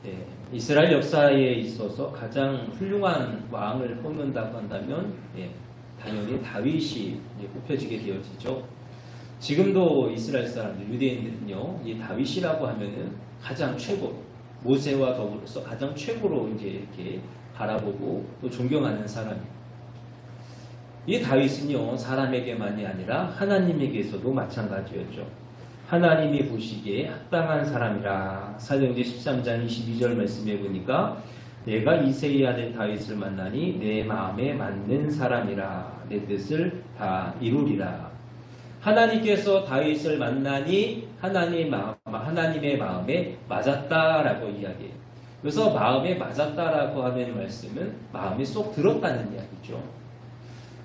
예, 이스라엘 역사에 있어서 가장 훌륭한 왕을 뽑는다고 한다면 당연히 다윗이 이제 뽑혀지게 되어지죠. 지금도 이스라엘 사람들, 유대인들은요, 이 다윗이라고 하면은 가장 최고, 모세와 더불어서 가장 최고로 이제 이렇게 바라보고 또 존경하는 사람이에요. 이 다윗은요, 사람에게만이 아니라 하나님에게서도 마찬가지였죠. 하나님이 보시기에 합당한 사람이라. 사도행전 13장 22절 말씀에 보니까 내가 이새의 아들 다윗을 만나니 내 마음에 맞는 사람이라. 내 뜻을 다 이루리라. 하나님께서 다윗을 만나니 하나님의 마음에 맞았다라고 이야기해요. 그래서 마음에 맞았다라고 하는 말씀은 마음에 쏙 들었다는 이야기죠.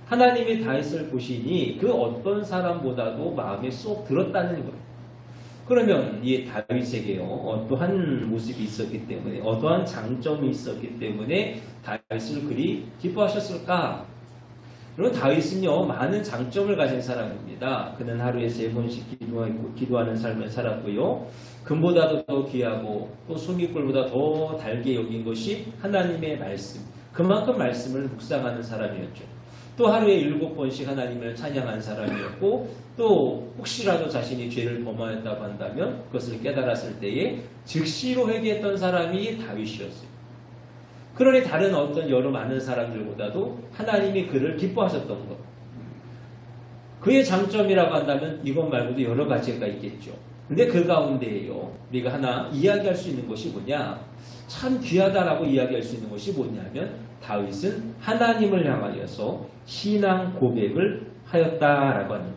하나님이 다윗을 보시니 그 어떤 사람보다도 마음에 쏙 들었다는 거예요. 그러면 이 다윗에게요, 어떠한 모습이 있었기 때문에, 어떠한 장점이 있었기 때문에 다윗을 그리 기뻐하셨을까? 그리고 다윗은요, 많은 장점을 가진 사람입니다. 그는 하루에 3번씩 기도하는 삶을 살았고요. 금보다도 더 귀하고 또 송이꿀보다 더 달게 여긴 것이 하나님의 말씀. 그만큼 말씀을 묵상하는 사람이었죠. 또 하루에 7번씩 하나님을 찬양한 사람이었고, 또 혹시라도 자신이 죄를 범하였다고 한다면 그것을 깨달았을 때에 즉시로 회개했던 사람이 다윗이었어요. 그러니 다른 어떤 여러 많은 사람들보다도 하나님이 그를 기뻐하셨던 것. 그의 장점이라고 한다면 이것 말고도 여러 가지가 있겠죠. 근데 그 가운데에요, 우리가 하나 이야기할 수 있는 것이 뭐냐? 참 귀하다라고 이야기할 수 있는 것이 뭐냐면 다윗은 하나님을 향하여서 신앙 고백을 하였다라고 합니다.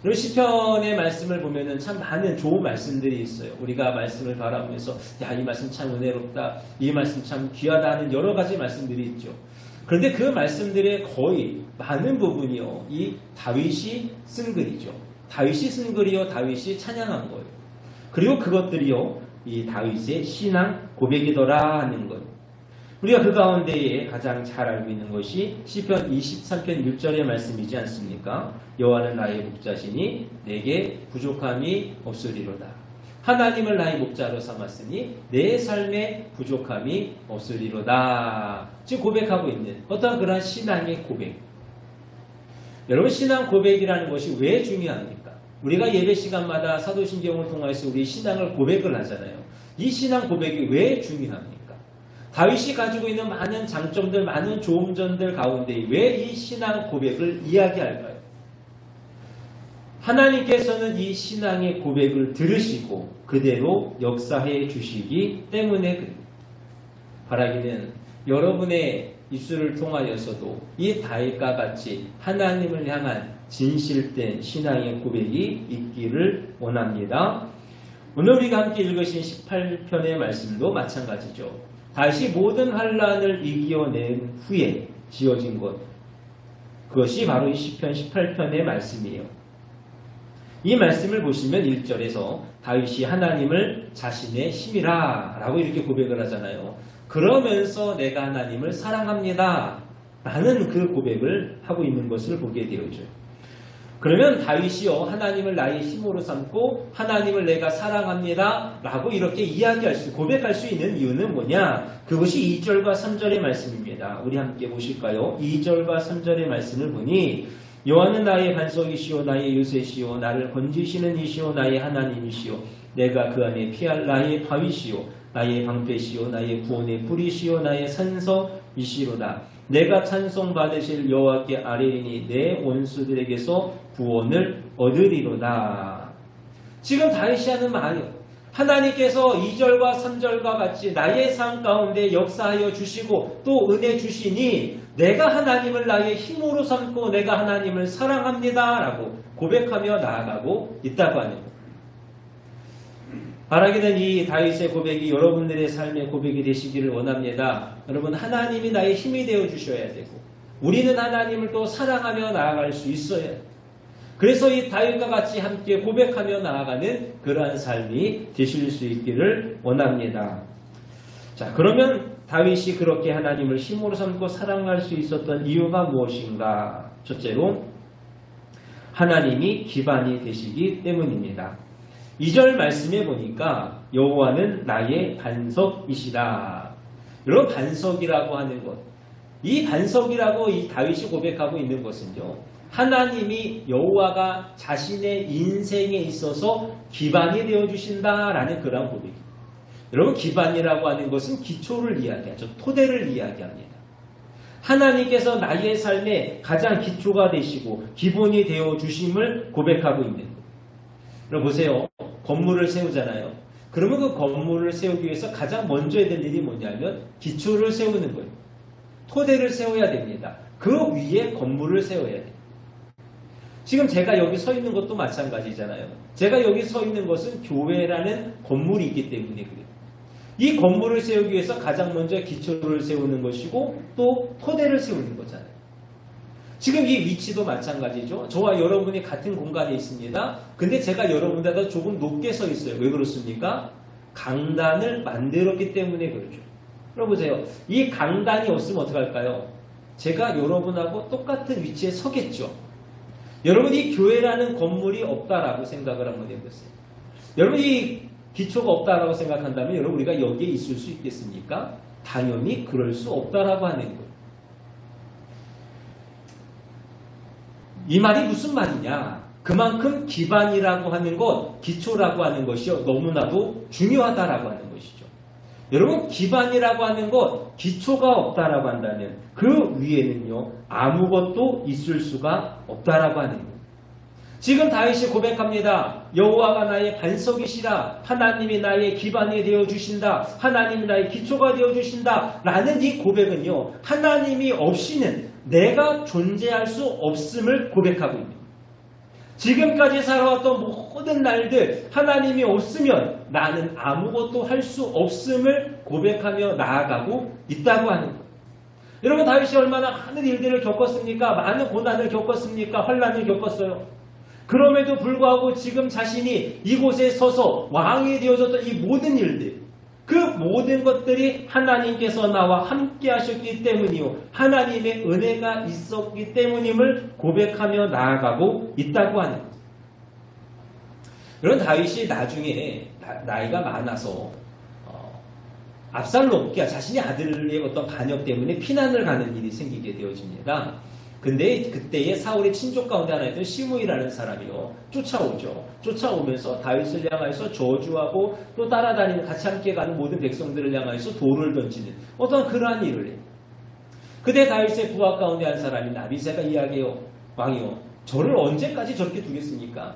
그리고 시편의 말씀을 보면은 참 많은 좋은 말씀들이 있어요. 우리가 말씀을 바라보면서 야, 이 말씀 참 은혜롭다, 이 말씀 참 귀하다 하는 여러 가지 말씀들이 있죠. 그런데 그 말씀들의 거의 많은 부분이요, 이 다윗이 쓴 글이죠. 다윗이 쓴 글이요, 다윗이 찬양한 거예요. 그리고 그것들이요, 이 다윗의 신앙 고백이더라 하는 거예요. 우리가 그 가운데에 가장 잘 알고 있는 것이 시편 23편 6절의 말씀이지 않습니까? 여호와는 나의 목자시니 내게 부족함이 없으리로다. 하나님을 나의 목자로 삼았으니 내 삶에 부족함이 없으리로다. 지금 고백하고 있는 어떤 그런 신앙의 고백. 여러분, 신앙 고백이라는 것이 왜 중요합니까? 우리가 예배 시간마다 사도신경을 통해서 우리 신앙을 고백을 하잖아요. 이 신앙 고백이 왜 중요합니까? 다윗이 가지고 있는 많은 장점들, 많은 좋은 점들 가운데 왜 이 신앙 고백을 이야기할까요? 하나님께서는 이 신앙의 고백을 들으시고 그대로 역사해 주시기 때문에 그립니다. 바라기는 여러분의 입술을 통하여서도 이 다윗과 같이 하나님을 향한 진실된 신앙의 고백이 있기를 원합니다. 오늘 우리가 함께 읽으신 18편의 말씀도 마찬가지죠. 다시 모든 환난을 이겨낸 후에 지어진 것, 그것이 바로 이 시편 18편의 말씀이에요. 이 말씀을 보시면 1절에서 다윗이 하나님을 자신의 힘이라 라고 이렇게 고백을 하잖아요. 그러면서 내가 하나님을 사랑합니다 라는 그 고백을 하고 있는 것을 보게 되어져요. 그러면 다윗이요, 하나님을 나의 힘으로 삼고 하나님을 내가 사랑합니다 라고 이렇게 고백할 수 있는 이유는 뭐냐? 그것이 2절과 3절의 말씀입니다. 우리 함께 보실까요? 2절과 3절의 말씀을 보니 여호와는 나의 반석이시오 나의 요새시오 나를 건지시는 이시오 나의 하나님이시오 내가 그 안에 피할 나의 바위시오 나의 방패시오 나의 구원의 뿌리시오 나의 산성이시로다. 내가 찬송받으실 여호와께 아뢰리니 내 원수들에게서 구원을 얻으리로다. 지금 다윗이 하는 말이요, 하나님께서 2절과 3절과 같이 나의 삶 가운데 역사하여 주시고 또 은혜 주시니 내가 하나님을 나의 힘으로 삼고 내가 하나님을 사랑합니다 라고 고백하며 나아가고 있다고 하는 것. 바라기는 이 다윗의 고백이 여러분들의 삶의 고백이 되시기를 원합니다. 여러분, 하나님이 나의 힘이 되어 주셔야 되고 우리는 하나님을 또 사랑하며 나아갈 수 있어야 해요. 그래서 이 다윗과 같이 함께 고백하며 나아가는 그러한 삶이 되실 수 있기를 원합니다. 자, 그러면 다윗이 그렇게 하나님을 힘으로 삼고 사랑할 수 있었던 이유가 무엇인가? 첫째로 하나님이 기반이 되시기 때문입니다. 2절 말씀에 보니까 여호와는 나의 반석이시라. 여러분 반석이라고 하는 것, 이 반석이라고 이 다윗이 고백하고 있는 것은요, 하나님이 여호와가 자신의 인생에 있어서 기반이 되어주신다라는 그런 고백입니다. 여러분 기반이라고 하는 것은 기초를 이야기하죠. 토대를 이야기합니다. 하나님께서 나의 삶에 가장 기초가 되시고 기본이 되어주심을 고백하고 있는 거예요. 여러분 보세요. 건물을 세우잖아요. 그러면 그 건물을 세우기 위해서 가장 먼저 해야 될 일이 뭐냐면 기초를 세우는 거예요. 토대를 세워야 됩니다. 그 위에 건물을 세워야 돼요. 지금 제가 여기 서 있는 것도 마찬가지잖아요. 제가 여기 서 있는 것은 교회라는 건물이 있기 때문에 그래요. 이 건물을 세우기 위해서 가장 먼저 기초를 세우는 것이고 또 토대를 세우는 거잖아요. 지금 이 위치도 마찬가지죠. 저와 여러분이 같은 공간에 있습니다. 근데 제가 여러분보다 조금 높게 서 있어요. 왜 그렇습니까? 강단을 만들었기 때문에 그렇죠. 여러분 보세요. 이 강단이 없으면 어떡할까요? 제가 여러분하고 똑같은 위치에 서겠죠. 여러분 이 교회라는 건물이 없다라고 생각을 한번 해보세요. 여러분 이 기초가 없다라고 생각한다면 여러분 우리가 여기에 있을 수 있겠습니까? 당연히 그럴 수 없다라고 하는 거예요. 이 말이 무슨 말이냐? 그만큼 기반이라고 하는 것, 기초라고 하는 것이 너무나도 중요하다라고 하는 것이죠. 여러분 기반이라고 하는 것, 기초가 없다라고 한다면 그 위에는요 아무것도 있을 수가 없다라고 하는 거예요. 지금 다윗이 고백합니다. 여호와가 나의 반석이시라. 하나님이 나의 기반이 되어주신다. 하나님이 나의 기초가 되어주신다. 라는 이 고백은요 하나님이 없이는 내가 존재할 수 없음을 고백하고 있습니다. 지금까지 살아왔던 모든 날들 하나님이 없으면 나는 아무것도 할 수 없음을 고백하며 나아가고 있다고 하는 거예요. 여러분 다윗이 얼마나 많은 일들을 겪었습니까? 많은 고난을 겪었습니까? 환난을 겪었어요. 그럼에도 불구하고 지금 자신이 이곳에 서서 왕이 되어졌던 이 모든 일들, 그 모든 것들이 하나님께서 나와 함께 하셨기 때문이요 하나님의 은혜가 있었기 때문임을 고백하며 나아가고 있다고 하는 거예요. 그런 다윗이 나중에 나이가 많아서 압살롬, 자신의 아들의 어떤 반역 때문에 피난을 가는 일이 생기게 되어집니다. 근데 그때의 사울의 친족 가운데 하나였던 시므이라는 사람이요 쫓아오죠. 쫓아오면서 다윗을 향하여서 저주하고 또 따라다니는 같이 함께 가는 모든 백성들을 향하여서 돌을 던지는 어떤 그러한 일을 해요. 그때 다윗의 부하 가운데 한 사람이 나비새가 이야기해요. 왕이요, 저를 언제까지 저렇게 두겠습니까?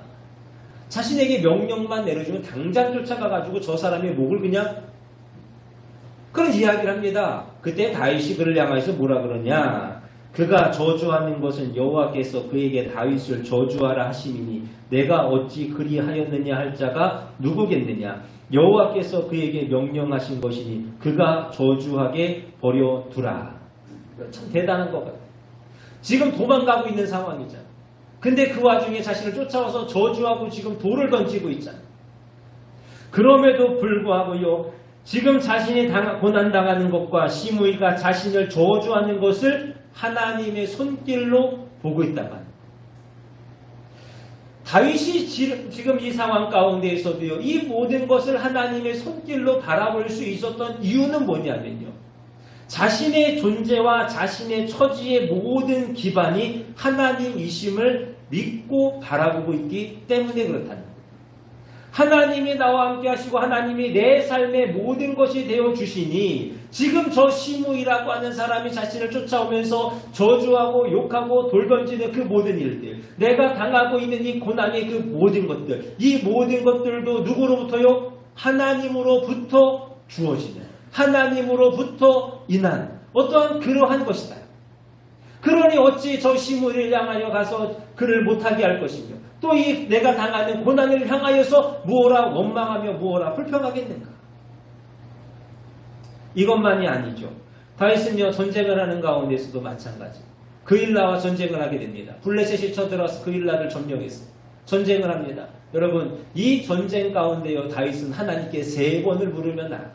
자신에게 명령만 내려주면 당장 쫓아가가지고 저 사람의 목을 그냥 그런 이야기를 합니다. 그때 다윗이 그를 향하여서 뭐라 그러냐? 그가 저주하는 것은 여호와께서 그에게 다윗을 저주하라 하심이니 내가 어찌 그리하였느냐 할 자가 누구겠느냐? 여호와께서 그에게 명령하신 것이니 그가 저주하게 버려두라. 참 대단한 것 같아요. 지금 도망가고 있는 상황이잖아요. 근데 그 와중에 자신을 쫓아와서 저주하고 지금 돌을 던지고 있잖아요. 그럼에도 불구하고요 지금 자신이 고난당하는 것과 시므이가 자신을 저주하는 것을 하나님의 손길로 보고 있다고 합니다. 다윗이 지금 이 상황 가운데에서도요 이 모든 것을 하나님의 손길로 바라볼 수 있었던 이유는 뭐냐면요, 자신의 존재와 자신의 처지의 모든 기반이 하나님이심을 믿고 바라보고 있기 때문에 그렇다는 거예요. 하나님이 나와 함께 하시고 하나님이 내 삶의 모든 것이 되어주시니 지금 저 시므이라고 하는 사람이 자신을 쫓아오면서 저주하고 욕하고 돌 던지는 그 모든 일들, 내가 당하고 있는 이 고난의 그 모든 것들, 이 모든 것들도 누구로부터요? 하나님으로부터 주어지는, 하나님으로부터 인한 어떠한 그러한 것이다. 그러니 어찌 저 시므이를 향하여 가서 그를 못하게 할 것이며 또 이 내가 당하는 고난을 향하여서 무엇라 원망하며 무엇라 불평하겠는가? 이것만이 아니죠. 다윗은요 전쟁을 하는 가운데서도 마찬가지. 그일라와 전쟁을 하게 됩니다. 블레셋이 쳐들어서 그일라를 점령했어요. 전쟁을 합니다. 여러분 이 전쟁 가운데요 다윗은 하나님께 3번을 물으며 나아가요.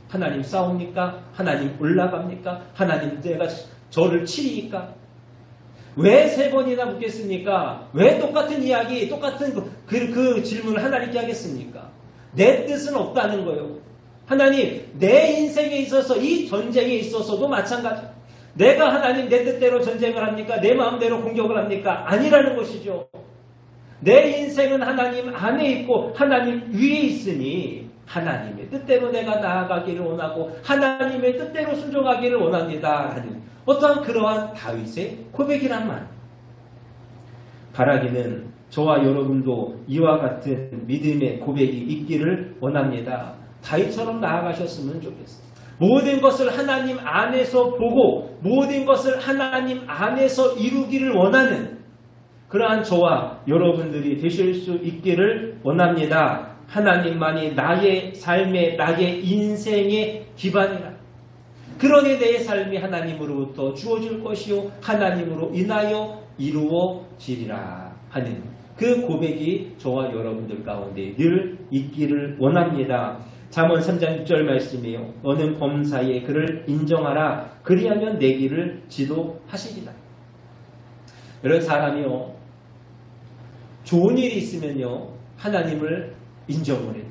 하나님 싸웁니까? 하나님 올라갑니까? 하나님 내가 저를 치리니까? 왜 3번이나 묻겠습니까? 왜 똑같은 이야기, 똑같은 그 질문을 하나님께 하겠습니까? 내 뜻은 없다는 거예요. 하나님, 내 인생에 있어서 이 전쟁에 있어서도 마찬가지. 내가 하나님 내 뜻대로 전쟁을 합니까? 내 마음대로 공격을 합니까? 아니라는 것이죠. 내 인생은 하나님 안에 있고 하나님 위에 있으니 하나님의 뜻대로 내가 나아가기를 원하고 하나님의 뜻대로 순종하기를 원합니다. 하는 어떠한 그러한 다윗의 고백이란 말. 바라기는 저와 여러분도 이와 같은 믿음의 고백이 있기를 원합니다. 다윗처럼 나아가셨으면 좋겠어요. 모든 것을 하나님 안에서 보고 모든 것을 하나님 안에서 이루기를 원하는 그러한 저와 여러분들이 되실 수 있기를 원합니다. 하나님만이 나의 삶의 나의 인생의 기반이라. 그러니 내 삶이 하나님으로부터 주어질 것이요 하나님으로 인하여 이루어지리라 하는 그 고백이 저와 여러분들 가운데 늘 있기를 원합니다. 잠언 3장 6절 말씀이에요. 너는 범사에 그를 인정하라. 그리하면 내 길을 지도하시리라. 이런 사람이요. 좋은 일이 있으면요. 하나님을 인정을 해요.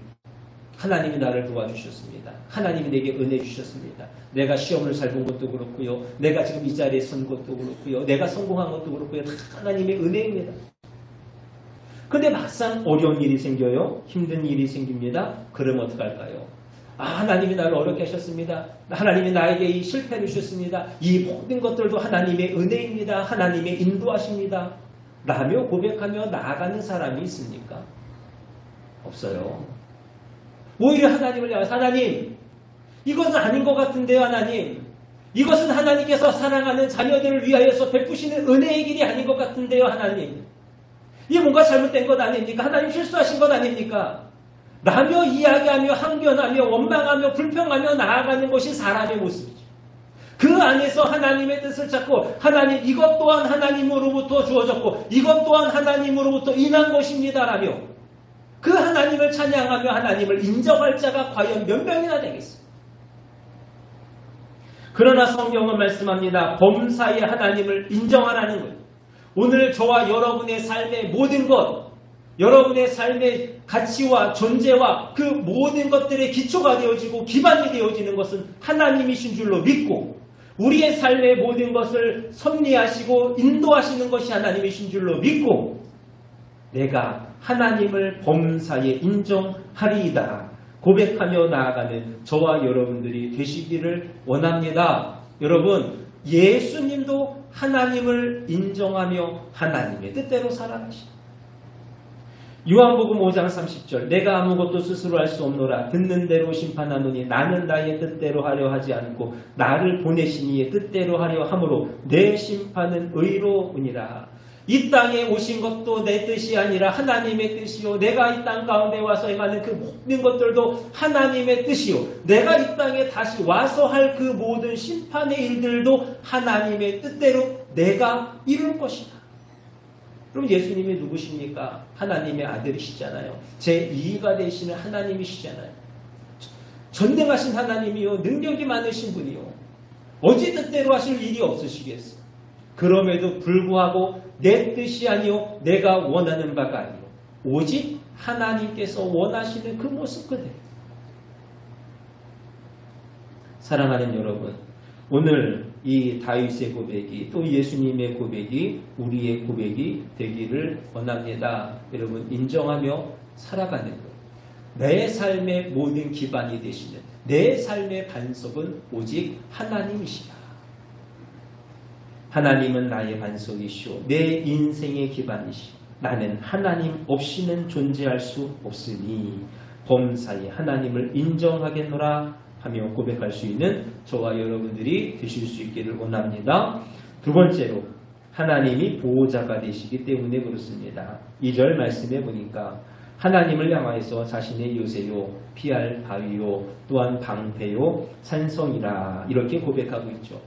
하나님이 나를 도와주셨습니다. 하나님이 내게 은혜 주셨습니다. 내가 시험을 잘 본 것도 그렇고요. 내가 지금 이 자리에 선 것도 그렇고요. 내가 성공한 것도 그렇고요. 다 하나님의 은혜입니다. 근데 막상 어려운 일이 생겨요. 힘든 일이 생깁니다. 그러면 어떡할까요? 하나님이 나를 어렵게 하셨습니다. 하나님이 나에게 이 실패를 주셨습니다. 이 모든 것들도 하나님의 은혜입니다. 하나님의 인도하십니다. 라며 고백하며 나아가는 사람이 있습니까? 없어요. 오히려 하나님을 향해서 하나님, 이것은 아닌 것 같은데요. 하나님, 이것은 하나님께서 사랑하는 자녀들을 위하여서 베푸시는 은혜의 길이 아닌 것 같은데요. 하나님, 이게 뭔가 잘못된 것 아닙니까? 하나님 실수하신 것 아닙니까? 라며 이야기하며 항변하며 원망하며 불평하며 나아가는 것이 사람의 모습이죠. 그 안에서 하나님의 뜻을 찾고 하나님 이것 또한 하나님으로부터 주어졌고 이것 또한 하나님으로부터 인한 것입니다 라며 그 하나님을 찬양하며 하나님을 인정할 자가 과연 몇 명이나 되겠습니까? 그러나 성경은 말씀합니다. 범사에 하나님을 인정하라는 거예요. 오늘 저와 여러분의 삶의 모든 것, 여러분의 삶의 가치와 존재와 그 모든 것들의 기초가 되어지고 기반이 되어지는 것은 하나님이신 줄로 믿고 우리의 삶의 모든 것을 섭리하시고 인도하시는 것이 하나님이신 줄로 믿고 내가 하나님을 범사에 인정하리이다 고백하며 나아가는 저와 여러분들이 되시기를 원합니다. 여러분, 예수님도 하나님을 인정하며 하나님의 뜻대로 살아가시다. 요한복음 5장 30절 내가 아무것도 스스로 할 수 없노라. 듣는 대로 심판하노니 나는 나의 뜻대로 하려 하지 않고 나를 보내신 이의 뜻대로 하려 함으로 내 심판은 의로우니라. 이 땅에 오신 것도 내 뜻이 아니라 하나님의 뜻이요 내가 이 땅 가운데 와서 행하는 그 모든 것들도 하나님의 뜻이요 내가 이 땅에 다시 와서 할 그 모든 심판의 일들도 하나님의 뜻대로 내가 이룰 것이다. 그럼 예수님이 누구십니까? 하나님의 아들이시잖아요. 제2가 되시는 하나님이시잖아요. 전능하신 하나님이요 능력이 많으신 분이요 어찌 뜻대로 하실 일이 없으시겠어요. 그럼에도 불구하고 내 뜻이 아니요 내가 원하는 바가 아니요 오직 하나님께서 원하시는 그 모습 그대로. 사랑하는 여러분, 오늘 이 다윗의 고백이 또 예수님의 고백이 우리의 고백이 되기를 원합니다. 여러분, 인정하며 살아가는 것. 내 삶의 모든 기반이 되시는 내 삶의 반석은 오직 하나님이시다. 하나님은 나의 반석이시오 내 인생의 기반이시오. 나는 하나님 없이는 존재할 수 없으니 범사에 하나님을 인정하겠노라 하며 고백할 수 있는 저와 여러분들이 되실 수 있기를 원합니다. 두 번째로 하나님이 보호자가 되시기 때문에 그렇습니다. 2절 말씀해 보니까 하나님을 향하여서 자신의 요새요 피할 바위요 또한 방패요 산성이라 이렇게 고백하고 있죠.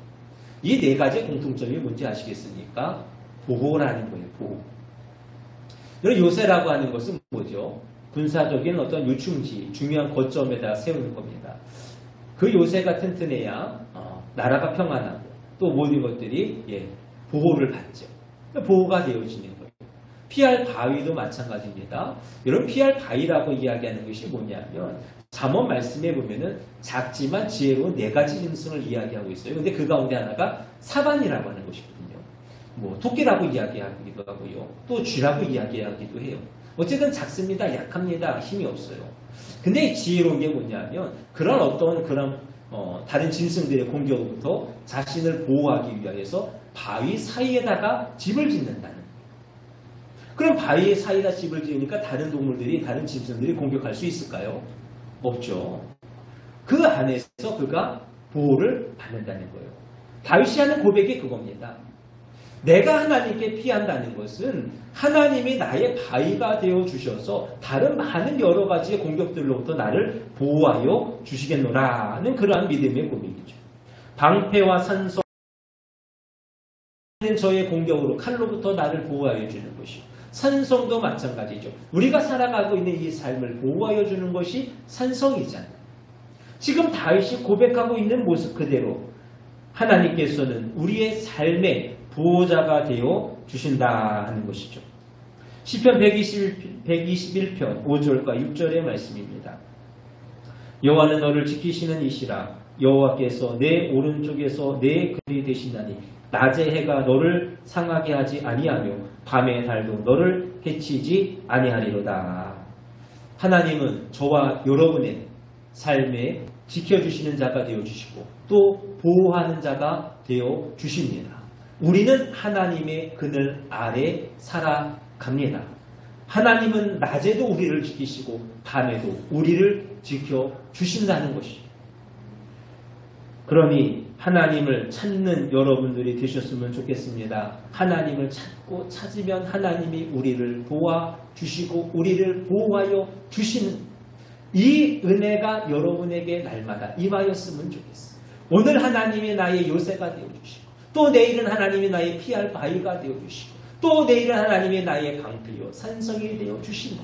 이 네 가지 공통점이 뭔지 아시겠습니까? 보호라는 거예요. 보호. 그리고 요새라고 하는 것은 뭐죠? 군사적인 어떤 요충지, 중요한 거점에다 세우는 겁니다. 그 요새가 튼튼해야 나라가 평안하고 또 모든 것들이 보호를 받죠. 보호가 되어지는 거예요. 피할 바위도 마찬가지입니다. 여러분 피할 바위라고 이야기하는 것이 뭐냐면 잠언 말씀에 보면은 작지만 지혜로운 4가지 짐승을 이야기하고 있어요. 근데 그 가운데 하나가 사반이라고 하는 것이거든요. 뭐 토끼라고 이야기하기도 하고요. 또 쥐라고 이야기하기도 해요. 어쨌든 작습니다. 약합니다. 힘이 없어요. 근데 지혜로운 게 뭐냐면 그런 다른 짐승들의 공격으로부터 자신을 보호하기 위해서 바위 사이에다가 집을 짓는다는. 그럼 바위 사이에다 집을 지으니까 다른 동물들이, 다른 짐승들이 공격할 수 있을까요? 없죠. 그 안에서 그가 보호를 받는다는 거예요. 다윗이 하는 고백이 그겁니다. 내가 하나님께 피한다는 것은 하나님이 나의 바위가 되어 주셔서 다른 많은 여러 가지의 공격들로부터 나를 보호하여 주시겠노라는 그러한 믿음의 고백이죠. 방패와 산성은 저의 공격으로 칼로부터 나를 보호하여 주는 것이요. 산성도 마찬가지죠. 우리가 살아가고 있는 이 삶을 보호하여 주는 것이 산성이잖아요. 지금 다윗이 고백하고 있는 모습 그대로 하나님께서는 우리의 삶의 보호자가 되어 주신다 하는 것이죠. 시편 121편 5절과 6절의 말씀입니다. 여호와는 너를 지키시는 이시라. 여호와께서 내 오른쪽에서 내 근이 되시나니 낮의 해가 너를 상하게 하지 아니하며 밤의 달도 너를 해치지 아니하리로다. 하나님은 저와 여러분의 삶에 지켜주시는 자가 되어주시고 또 보호하는 자가 되어주십니다. 우리는 하나님의 그늘 아래 살아갑니다. 하나님은 낮에도 우리를 지키시고 밤에도 우리를 지켜주신다는 것이죠. 그러니 하나님을 찾는 여러분들이 되셨으면 좋겠습니다. 하나님을 찾고 찾으면 하나님이 우리를 도와주시고 우리를 보호하여 주시는 이 은혜가 여러분에게 날마다 임하였으면 좋겠어요. 오늘 하나님이 나의 요새가 되어주시고 또 내일은 하나님이 나의 피할 바위가 되어주시고 또 내일은 하나님이 나의 방패요 산성이 되어주신다.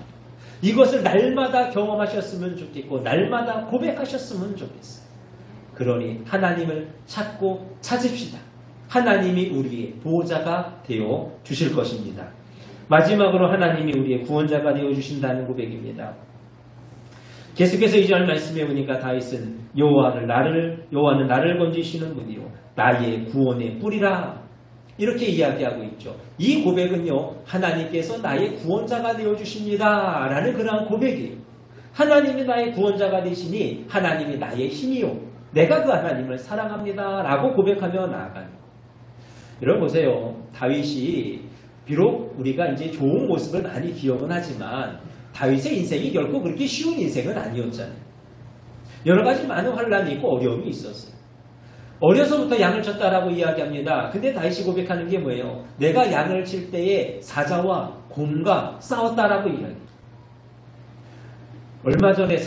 이것을 날마다 경험하셨으면 좋겠고 날마다 고백하셨으면 좋겠어요. 그러니 하나님을 찾고 찾읍시다. 하나님이 우리의 보호자가 되어 주실 것입니다. 마지막으로 하나님이 우리의 구원자가 되어 주신다는 고백입니다. 계속해서 2절 말씀해 보니까 다윗은 여호와는 나를 건지시는 분이요 나의 구원의 뿌리라 이렇게 이야기하고 있죠. 이 고백은요 하나님께서 나의 구원자가 되어 주십니다 라는 그러한 고백이에요. 하나님이 나의 구원자가 되시니 하나님이 나의 힘이요 내가 그 하나님을 사랑합니다 라고 고백하며 나아가는. 여러분 보세요. 다윗이 비록 우리가 이제 좋은 모습을 많이 기억은 하지만 다윗의 인생이 결코 그렇게 쉬운 인생은 아니었잖아요. 여러 가지 많은 환란이 있고 어려움이 있었어요. 어려서부터 양을 쳤다라고 이야기합니다. 근데 다윗이 고백하는 게 뭐예요? 내가 양을 칠 때에 사자와 곰과 싸웠다라고 이야기해요. 얼마 전에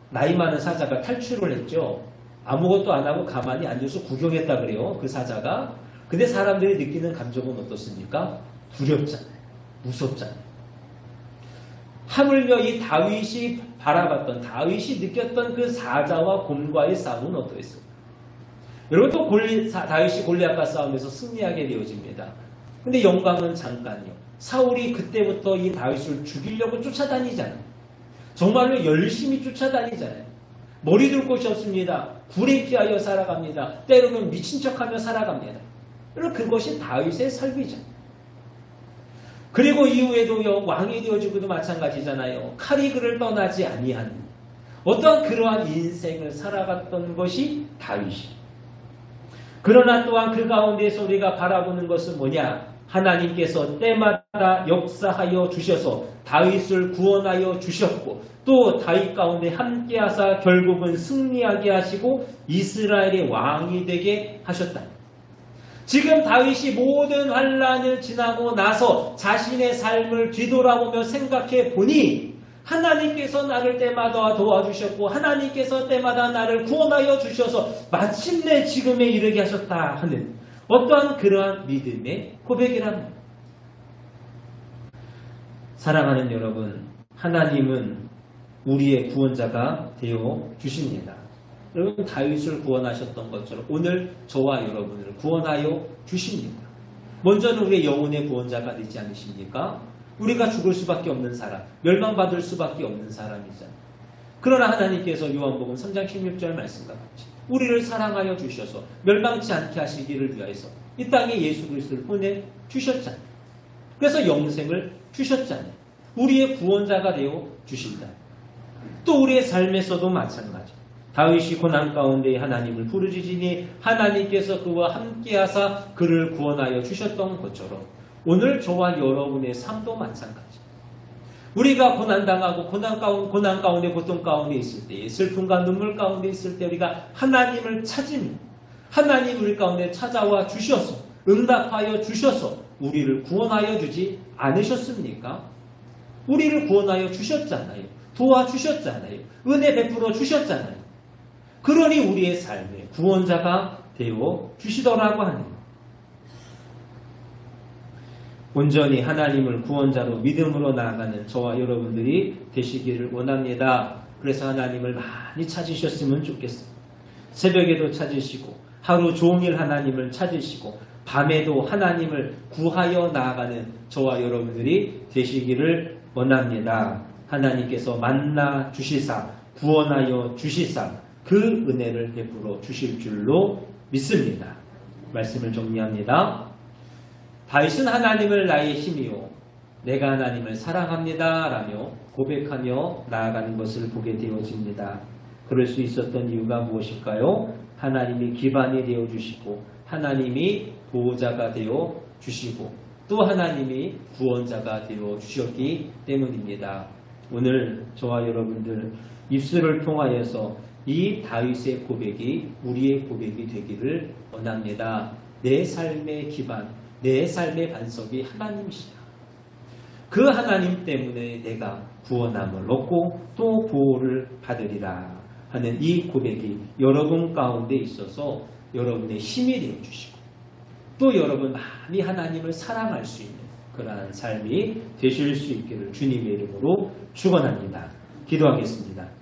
나이 많은 사자가 탈출을 했죠. 아무것도 안 하고 가만히 앉아서 구경했다 그래요. 그 사자가. 근데 사람들이 느끼는 감정은 어떻습니까? 두렵잖아요. 무섭잖아요. 하물며 이 다윗이 바라봤던 다윗이 느꼈던 그 사자와 곰과의 싸움은 어떠했어요? 여러분 또 다윗이 골리앗과 싸움에서 승리하게 되어집니다. 근데 영광은 잠깐요. 사울이 그때부터 이 다윗을 죽이려고 쫓아다니잖아요. 정말로 열심히 쫓아다니잖아요. 머리 둘 곳이 없습니다. 굴에 피하여 살아갑니다. 때로는 미친 척하며 살아갑니다. 여러분 그것이 다윗의 삶이잖아요. 그리고 이후에도요 왕이 되어지고도 마찬가지잖아요. 칼이 그를 떠나지 아니한 어떠한 그러한 인생을 살아갔던 것이 다윗이. 그러나 또한 그 가운데서 우리가 바라보는 것은 뭐냐? 하나님께서 때마다 역사하여 주셔서 다윗을 구원하여 주셨고 또 다윗 가운데 함께하사 결국은 승리하게 하시고 이스라엘의 왕이 되게 하셨다. 지금 다윗이 모든 환란을 지나고 나서 자신의 삶을 뒤돌아보며 생각해 보니 하나님께서 나를 때마다 도와주셨고 하나님께서 때마다 나를 구원하여 주셔서 마침내 지금에 이르게 하셨다 하는 어떠한 그러한 믿음의 고백이랍니다. 사랑하는 여러분, 하나님은 우리의 구원자가 되어 주십니다. 여러분 다윗을 구원하셨던 것처럼 오늘 저와 여러분을 구원하여 주십니다. 먼저는 우리의 영혼의 구원자가 되지 않으십니까? 우리가 죽을 수밖에 없는 사람, 멸망받을 수밖에 없는 사람이잖아요. 그러나 하나님께서 요한복음 3장 16절 말씀과 같이 우리를 사랑하여 주셔서 멸망치 않게 하시기를 위하여서 이 땅에 예수 그리스도를 보내주셨잖아요. 그래서 영생을 주셨잖아요. 우리의 구원자가 되어 주신다. 또 우리의 삶에서도 마찬가지. 다윗이 고난 가운데 하나님을 부르짖으니 하나님께서 그와 함께하사 그를 구원하여 주셨던 것처럼 오늘 저와 여러분의 삶도 마찬가지. 우리가 고난당하고 고난 가운데 고통 가운데 있을 때 슬픔과 눈물 가운데 있을 때 우리가 하나님을 찾으면 하나님 우리 가운데 찾아와 주셔서 응답하여 주셔서 우리를 구원하여 주지 않으셨습니까? 우리를 구원하여 주셨잖아요. 도와주셨잖아요. 은혜 베풀어 주셨잖아요. 그러니 우리의 삶에 구원자가 되어 주시더라고 하는 것. 온전히 하나님을 구원자로 믿음으로 나아가는 저와 여러분들이 되시기를 원합니다. 그래서 하나님을 많이 찾으셨으면 좋겠어요. 새벽에도 찾으시고 하루 종일 하나님을 찾으시고 밤에도 하나님을 구하여 나아가는 저와 여러분들이 되시기를 원합니다. 하나님께서 만나 주시사 구원하여 주시사 그 은혜를 베풀어 주실 줄로 믿습니다. 말씀을 정리합니다. 다윗은 하나님을 나의 힘이요 내가 하나님을 사랑합니다 라며 고백하며 나아가는 것을 보게 되어집니다. 그럴 수 있었던 이유가 무엇일까요? 하나님이 기반이 되어주시고 하나님이 보호자가 되어주시고 또 하나님이 구원자가 되어주셨기 때문입니다. 오늘 저와 여러분들 입술을 통하여서 이 다윗의 고백이 우리의 고백이 되기를 원합니다. 내 삶의 기반, 내 삶의 반석이 하나님이시다. 그 하나님 때문에 내가 구원함을 얻고 또 보호를 받으리라 하는 이 고백이 여러분 가운데 있어서 여러분의 힘이 되어주시고 또 여러분 많이 하나님을 사랑할 수 있는 그러한 삶이 되실 수 있기를 주님의 이름으로 축원합니다. 기도하겠습니다.